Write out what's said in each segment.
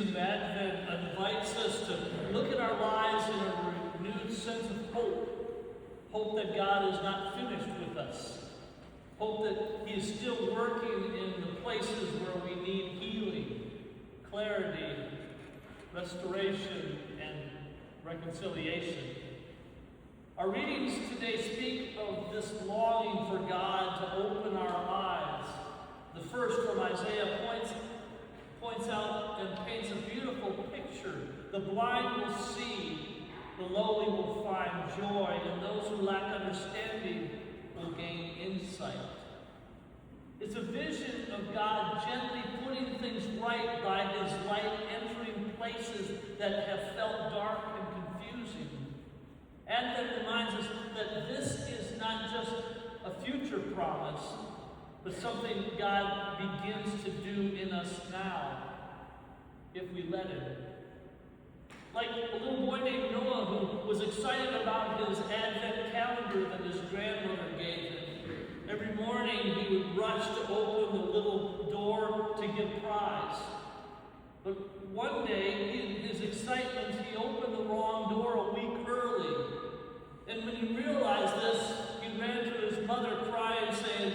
season of Advent invites us to look at our lives in a renewed sense of hope. Hope that God is not finished with us. Hope that He is still working in the places where we need healing, clarity, restoration, and reconciliation. Our readings today speak of this longing for God to open our eyes. The first from Isaiah points out and paints a beautiful picture. The blind will see, the lowly will find joy, and those who lack understanding will gain insight. It's a vision of God gently putting things right by His light entering places that have felt dark and confusing. Advent reminds us that this is not just a future promise, but something God begins to do in us now, if we let Him. Like a little boy named Noah who was excited about his Advent calendar that his grandmother gave him. Every morning he would rush to open the little door to get prize. But one day, in his excitement, he opened the wrong door a week early. And when he realized this, he ran to his mother crying, saying,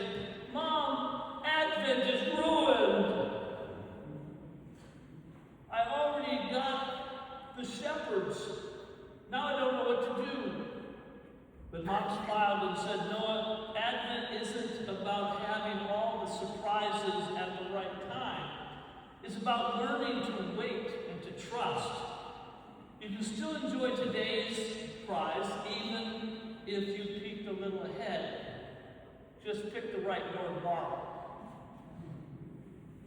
"Mom, Advent is ruined. I already got the shepherds. Now I don't know what to do." But Mom smiled and said, "Noah, Advent isn't about having all the surprises at the right time. It's about learning to wait and to trust. You can still enjoy today's prize, even if you peeked a little ahead. Just pick the right door tomorrow."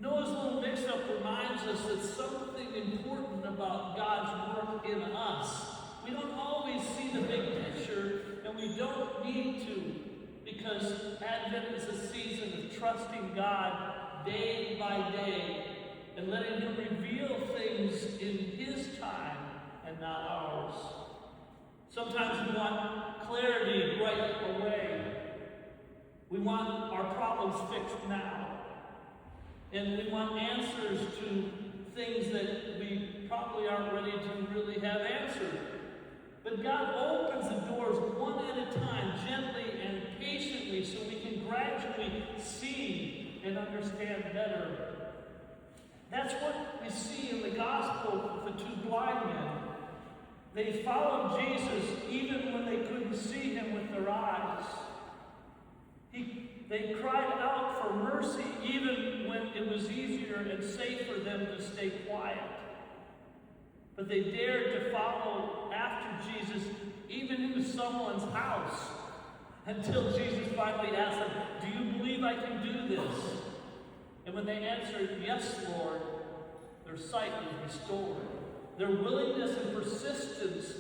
Noah's little mix-up reminds us that something important about God's work in us. We don't always see the big picture, and we don't need to, because Advent is a season of trusting God day by day and letting Him reveal things in His time and not ours. Sometimes we want clarity right away. We want our problems fixed now. And we want answers to things that we probably aren't ready to really have answered. But God opens the doors one at a time, gently and patiently, so we can gradually see and understand better. That's what we see in the gospel with the two blind men. They followed Jesus even when they couldn't see Him with their eyes. They cried out for mercy even when it was easier and safe for them to stay quiet. But they dared to follow after Jesus even into someone's house until Jesus finally asked them, "Do you believe I can do this?" And when they answered, "Yes, Lord," their sight was restored. Their willingness and persistence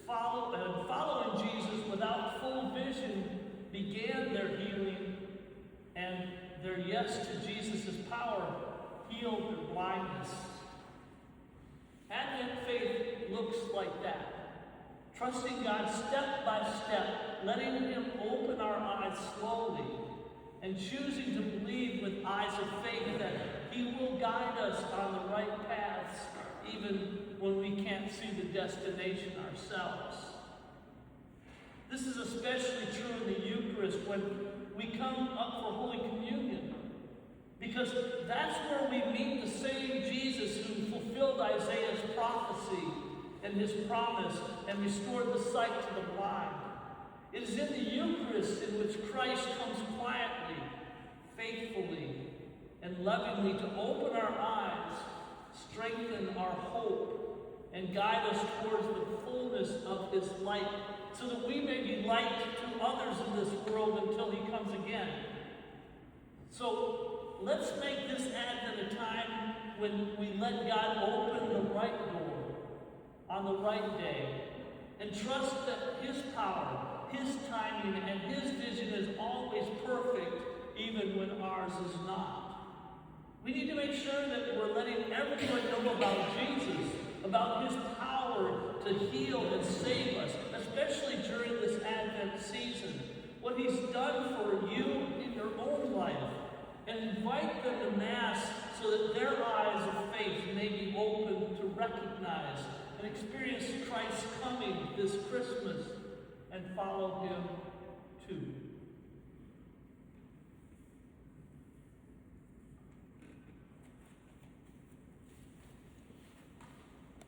following Jesus without full vision began their healing, and their yes to Jesus' power healed their blindness. Advent faith looks like that. Trusting God step by step, letting Him open our eyes slowly, and choosing to believe with eyes of faith that He will guide us on the right paths, even when we can't see the destination ourselves. This is especially true in the Eucharist when we come up for Holy Communion, because that's where we meet the same Jesus who fulfilled Isaiah's prophecy and His promise and restored the sight to the blind. It is in the Eucharist in which Christ comes quietly, faithfully, and lovingly to open our eyes, strengthen our hope, and guide us towards the fullness of His light, so that we may be light to others in this world until He comes again. So let's make this Advent a time when we let God open the right door on the right day, and trust that His power, His timing, and His vision is always perfect, even when ours is not. We need to make sure that we're letting everyone know about Jesus, about His power to heal and save us, especially during this Advent season. What He's done for you in your own life, and invite them to Mass so that their eyes of faith may be opened recognize and experience Christ's coming this Christmas and follow him